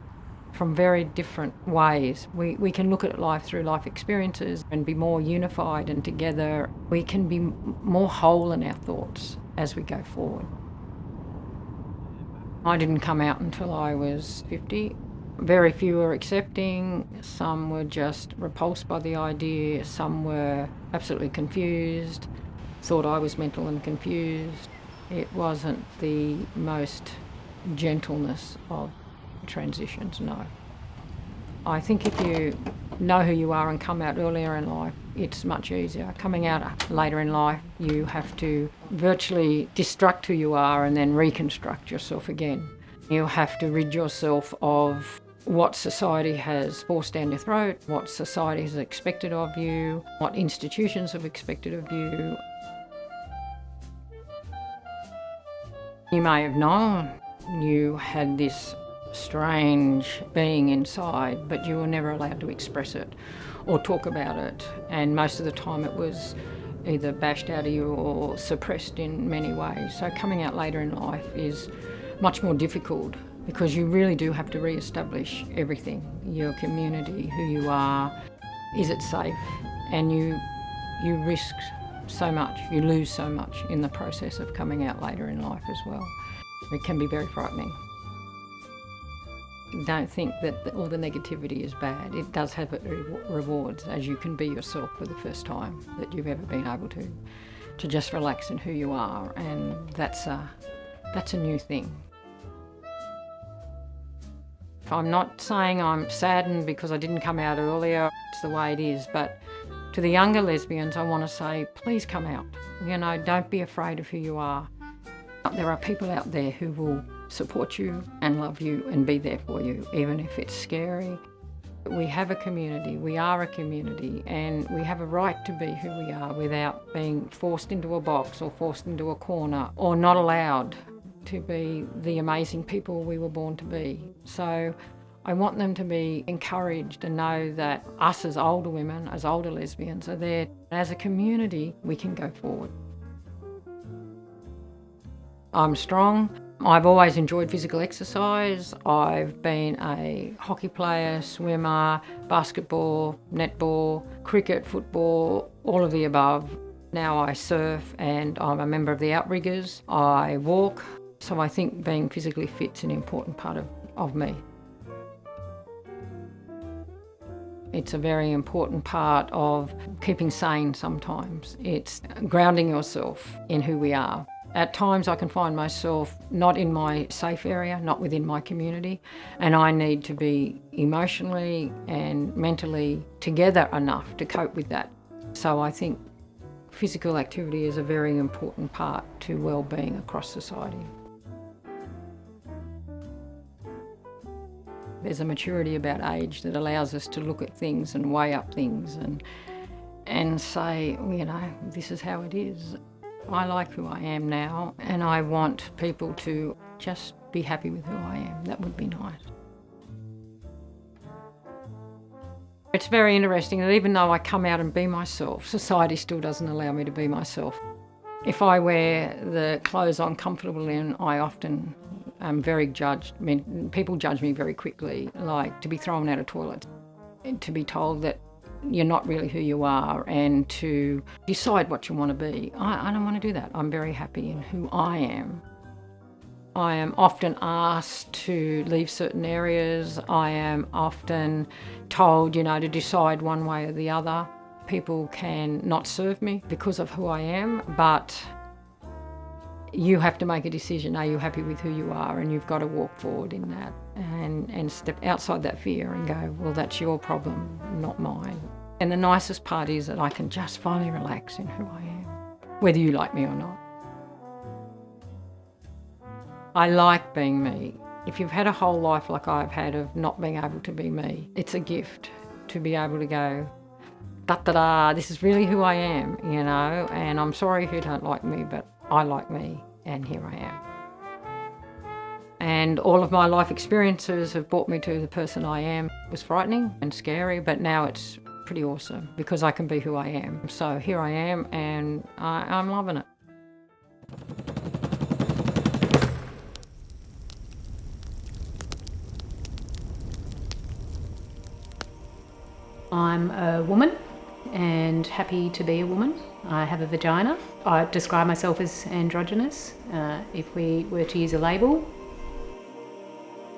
[SPEAKER 4] from very different ways. We can look at life through life experiences and be more unified and together. We can be more whole in our thoughts as we go forward. I didn't come out until I was 50. Very few were accepting, some were just repulsed by the idea, some were absolutely confused, thought I was mental and confused. It wasn't the most gentleness of transitions, no. I think if you know who you are and come out earlier in life, it's much easier. Coming out later in life, you have to virtually destruct who you are and then reconstruct yourself again. You have to rid yourself of what society has forced down your throat, what society has expected of you, what institutions have expected of you. You may have known you had this strange being inside, but you were never allowed to express it or talk about it, and most of the time it was either bashed out of you or suppressed in many ways. So coming out later in life is much more difficult because you really do have to re-establish everything, your community, who you are, is it safe, and you risk so much, you lose so much in the process of coming out later in life as well. It can be very frightening. Don't think that all the negativity is bad. It does have its rewards, as you can be yourself for the first time that you've ever been able to just relax in who you are, and that's a new thing. I'm not saying I'm saddened because I didn't come out earlier. It's the way it is, but to the younger lesbians, I want to say, please come out. You know, don't be afraid of who you are. There are people out there who will support you and love you and be there for you, even if it's scary. We have a community, we are a community, and we have a right to be who we are without being forced into a box or forced into a corner or not allowed to be the amazing people we were born to be. So I want them to be encouraged and know that us as older women, as older lesbians, are there. As a community, we can go forward. I'm strong. I've always enjoyed physical exercise. I've been a hockey player, swimmer, basketball, netball, cricket, football, all of the above. Now I surf and I'm a member of the Outriggers. I walk. So I think being physically fit is an important part of me. It's a very important part of keeping sane sometimes. It's grounding yourself in who we are. At times I can find myself not in my safe area, not within my community, and I need to be emotionally and mentally together enough to cope with that. So I think physical activity is a very important part to well-being across society. There's a maturity about age that allows us to look at things and weigh up things and say, you know, this is how it is. I like who I am now, and I want people to just be happy with who I am. That would be nice. It's very interesting that even though I come out and be myself, society still doesn't allow me to be myself. If I wear the clothes I'm comfortable in, I often am very judged. I mean, people judge me very quickly, like to be thrown out of toilets, to be told that you're not really who you are, and to decide what you want to be. I don't want to do that. I'm very happy in who I am. I am often asked to leave certain areas. I am often told, you know, to decide one way or the other. People can not serve me because of who I am, but you have to make a decision. Are you happy with who you are? And you've got to walk forward in that and step outside that fear and go, well, that's your problem, not mine. And the nicest part is that I can just finally relax in who I am, whether you like me or not. I like being me. If you've had a whole life like I've had of not being able to be me, it's a gift to be able to go, da-da-da, this is really who I am, you know, and I'm sorry if you don't like me, but I like me, and here I am. And all of my life experiences have brought me to the person I am. It was frightening and scary, but now it's pretty awesome because I can be who I am. So here I am, and I'm loving it.
[SPEAKER 5] I'm a woman and happy to be a woman. I have a vagina. I describe myself as androgynous, if we were to use a label.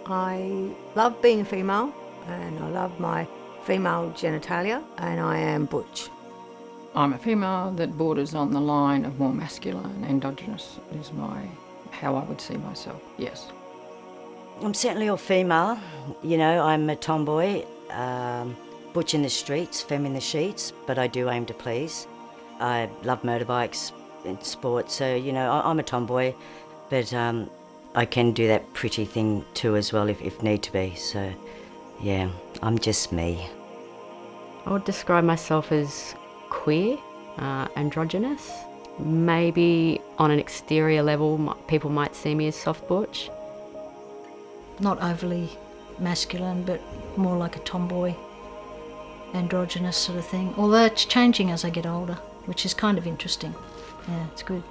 [SPEAKER 3] I love being a female, and I love my female genitalia, and I am butch.
[SPEAKER 4] I'm a female that borders on the line of more masculine. Androgynous is how I would see myself, yes.
[SPEAKER 9] I'm certainly a female. You know, I'm a tomboy, butch in the streets, femme in the sheets, but I do aim to please. I love motorbikes and sport, so, you know, I'm a tomboy, but I can do that pretty thing too as well if need to be. So Yeah, I'm just me.
[SPEAKER 8] I would describe myself as queer, androgynous. Maybe on an exterior level, people might see me as soft butch.
[SPEAKER 7] Not overly masculine, but more like a tomboy, androgynous sort of thing. Although it's changing as I get older, which is kind of interesting. Yeah, it's good.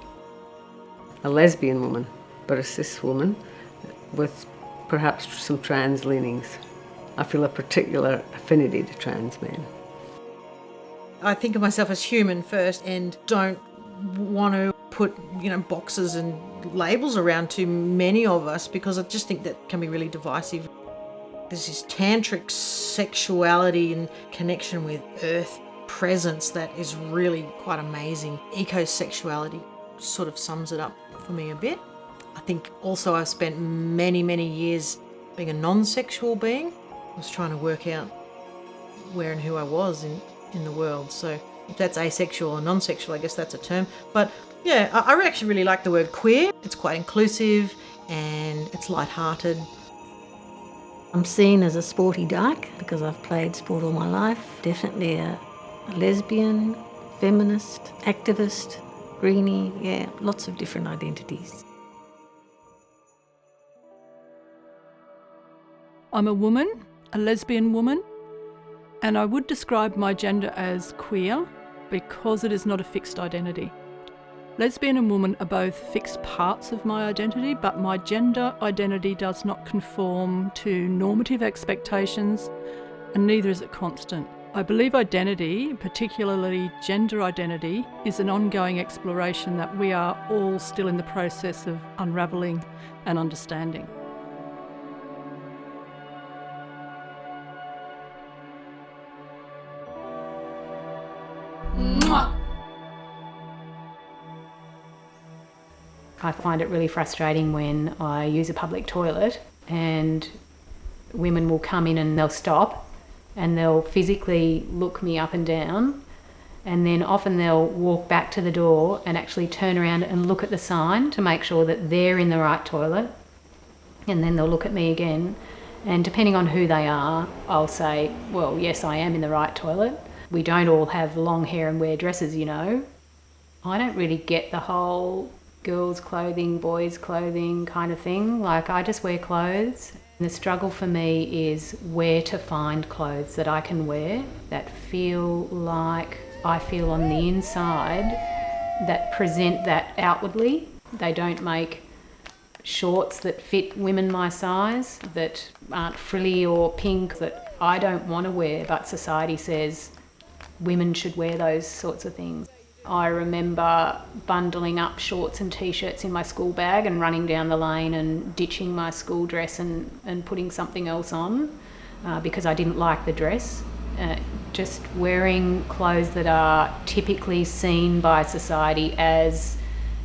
[SPEAKER 6] A lesbian woman, but a cis woman with perhaps some trans leanings. I feel a particular affinity to trans men.
[SPEAKER 2] I think of myself as human first and don't want to put, boxes and labels around too many of us, because I just think that can be really divisive. There's this tantric sexuality and connection with earth presence that is really quite amazing. Ecosexuality sort of sums it up for me a bit. I think also I've spent many, many years being a non-sexual being. I was trying to work out where and who I was in the world. So if that's asexual or non-sexual, I guess that's a term. But yeah, I actually really like the word queer. It's quite inclusive and it's lighthearted.
[SPEAKER 3] I'm seen as a sporty dyke because I've played sport all my life. Definitely a lesbian, feminist, activist, greenie, yeah, lots of different identities.
[SPEAKER 1] I'm a woman, a lesbian woman, and I would describe my gender as queer because it is not a fixed identity. Lesbian and woman are both fixed parts of my identity, but my gender identity does not conform to normative expectations, and neither is it constant. I believe identity, particularly gender identity, is an ongoing exploration that we are all still in the process of unravelling and understanding.
[SPEAKER 5] I find it really frustrating when I use a public toilet and women will come in and they'll stop and they'll physically look me up and down, and then often they'll walk back to the door and actually turn around and look at the sign to make sure that they're in the right toilet, and then they'll look at me again, and depending on who they are, I'll say, well, yes, I am in the right toilet. We don't all have long hair and wear dresses, I don't really get the whole girls' clothing, boys' clothing kind of thing. Like, I just wear clothes. And the struggle for me is where to find clothes that I can wear that feel like I feel on the inside, that present that outwardly. They don't make shorts that fit women my size, that aren't frilly or pink, that I don't want to wear, but society says women should wear those sorts of things. I remember bundling up shorts and t-shirts in my school bag and running down the lane and ditching my school dress and putting something else on because I didn't like the dress. Just wearing clothes that are typically seen by society as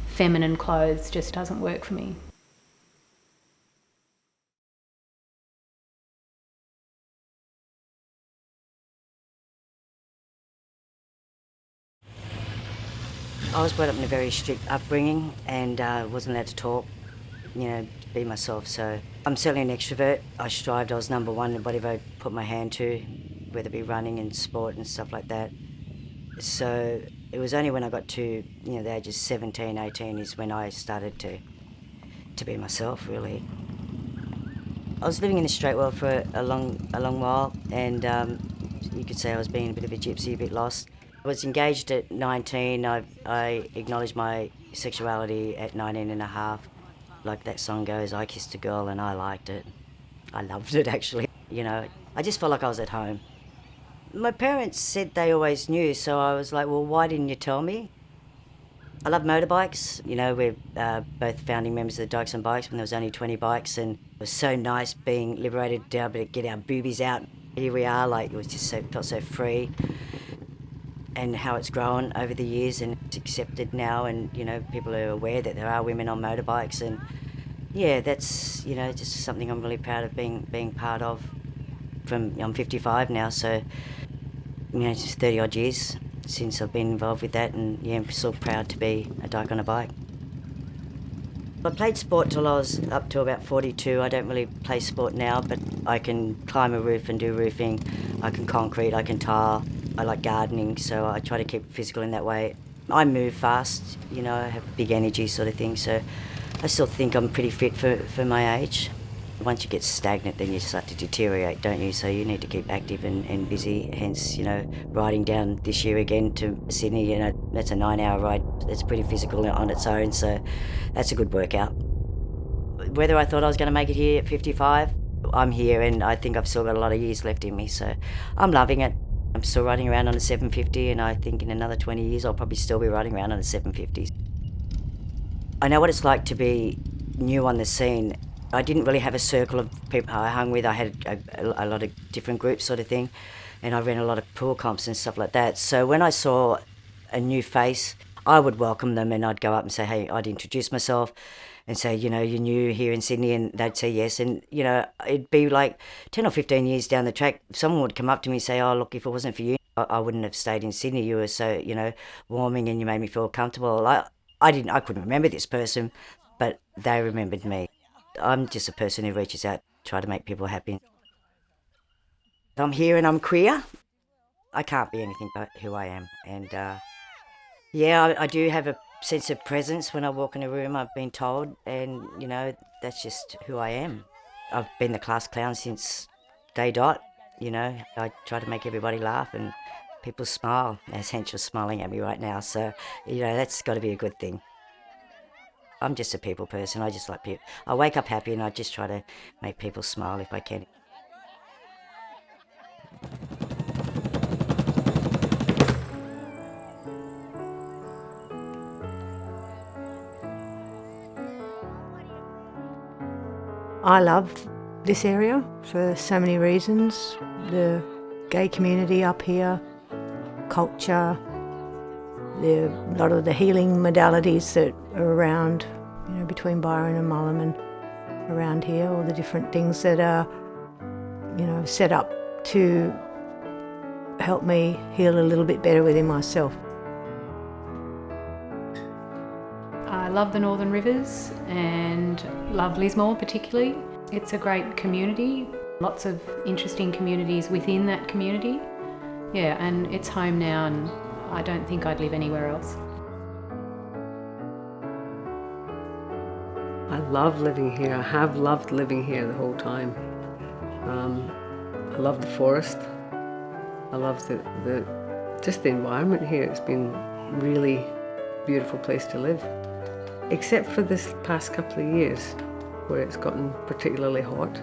[SPEAKER 5] feminine clothes just doesn't work for me.
[SPEAKER 9] I was brought up in a very strict upbringing and wasn't allowed to talk, be myself. So I'm certainly an extrovert. I strived, I was number one in whatever I put my hand to, whether it be running and sport and stuff like that. So it was only when I got to, the ages 17, 18 is when I started to be myself, really. I was living in the straight world for a long while, and you could say I was being a bit of a gypsy, a bit lost. I was engaged at 19. I acknowledged my sexuality at 19 and a half. Like that song goes, I kissed a girl and I liked it. I loved it, actually. I just felt like I was at home. My parents said they always knew, so I was like, well, why didn't you tell me? I love motorbikes. We're both founding members of the Dykes on Bikes when there was only 20 bikes, and it was so nice being liberated to be able to get our boobies out. Here we are, like, it was just felt so free. And how it's grown over the years, and it's accepted now, and people are aware that there are women on motorbikes, and yeah, that's just something I'm really proud of being part of. I'm 55 now, so it's 30 odd years since I've been involved with that, and yeah, I'm so proud to be a dyke on a bike. I played sport till I was up to about 42. I don't really play sport now, but I can climb a roof and do roofing. I can concrete, I can tile. I like gardening, so I try to keep physical in that way. I move fast, you know, I have big energy sort of thing, so I still think I'm pretty fit for my age. Once you get stagnant, then you start to deteriorate, don't you? So you need to keep active and busy. Hence, you know, riding down this year again to Sydney, you know, that's a 9-hour ride. It's pretty physical on its own, so that's a good workout. Whether I thought I was going to make it here at 55, I'm here, and I think I've still got a lot of years left in me, so I'm loving it. I'm still riding around on a 750, and I think in another 20 years I'll probably still be riding around on a 750. I know what it's like to be new on the scene. I didn't really have a circle of people I hung with. I had a lot of different groups sort of thing, and I ran a lot of pool comps and stuff like that. So when I saw a new face, I would welcome them, and I'd go up and say, hey, I'd introduce myself and say, you know, you're new here in Sydney, and they'd say yes. And, you know, it'd be like 10 or 15 years down the track, someone would come up to me and say, oh, look, if it wasn't for you, I wouldn't have stayed in Sydney. You were so, you know, warming, and you made me feel comfortable. I couldn't remember this person, but they remembered me. I'm just a person who reaches out, try to make people happy. I'm here and I'm queer. I can't be anything but who I am. And yeah, I do have a sense of presence when I walk in a room, I've been told, and you know, that's just who I am. I've been the class clown since day dot, you know. I try to make everybody laugh and people smile, as Henschel's smiling at me right now, so you know, that's got to be a good thing. I'm just a people person. I just like people. I wake up happy and I just try to make people smile if I can.
[SPEAKER 3] I love this area for so many reasons. The gay community up here, culture, a lot of the healing modalities that are around, you know, between Byron and Mullum and around here, all the different things that are, you know, set up to help me heal a little bit better within myself.
[SPEAKER 5] I love the Northern Rivers and love Lismore particularly. It's a great community, lots of interesting communities within that community. Yeah, and it's home now, and I don't think I'd live anywhere else.
[SPEAKER 6] I love living here. I have loved living here the whole time. I love the forest. I love just the environment here. It's been a really beautiful place to live. Except for this past couple of years where it's gotten particularly hot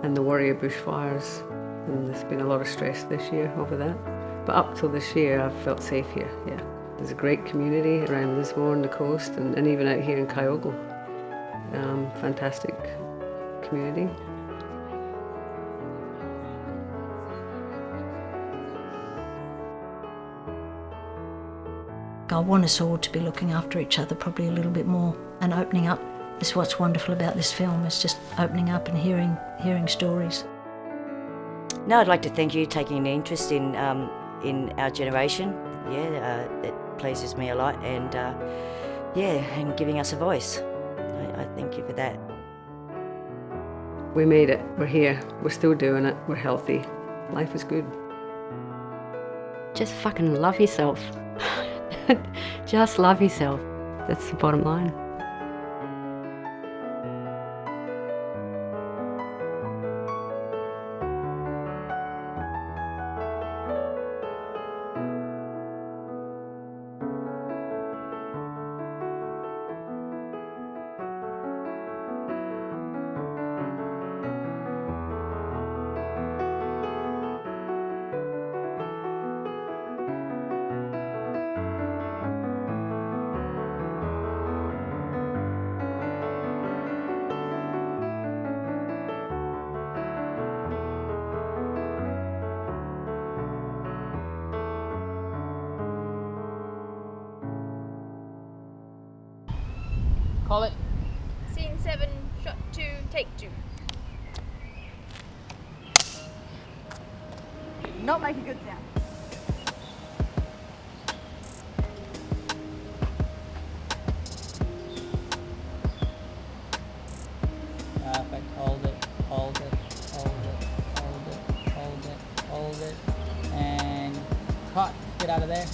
[SPEAKER 6] and the worry of bushfires, and there's been a lot of stress this year over that. But up till this year, I've felt safe here, yeah. There's a great community around Lismore and the coast, and even out here in Kyogle. Fantastic community.
[SPEAKER 7] I want us all to be looking after each other probably a little bit more and opening up. This is what's wonderful about this film, is just opening up and hearing stories.
[SPEAKER 9] No, I'd like to thank you taking an interest in our generation. Yeah, it pleases me a lot, and and giving us a voice. I thank you for that.
[SPEAKER 6] We made it. We're here. We're still doing it. We're healthy. Life is good.
[SPEAKER 8] Just fucking love yourself. Just love yourself. That's the bottom line.
[SPEAKER 10] Call it.
[SPEAKER 11] Scene 7, shot 2, take 2.
[SPEAKER 10] Not make a good sound.
[SPEAKER 5] there.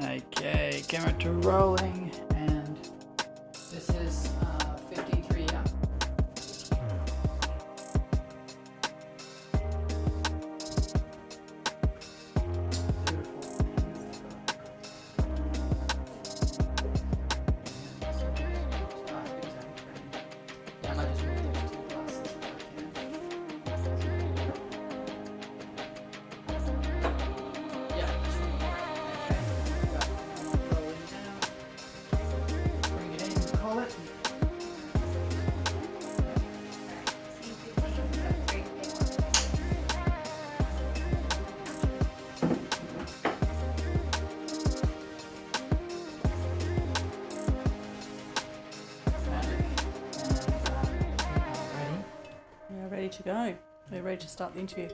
[SPEAKER 12] Okay, camera to rolling, and this is 53, yeah. Yeah, I might just move those two glasses if I can. Yeah, this one. Bring it in, call it.
[SPEAKER 1] Yeah, ready to go. We're ready to start the interview.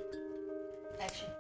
[SPEAKER 7] Action.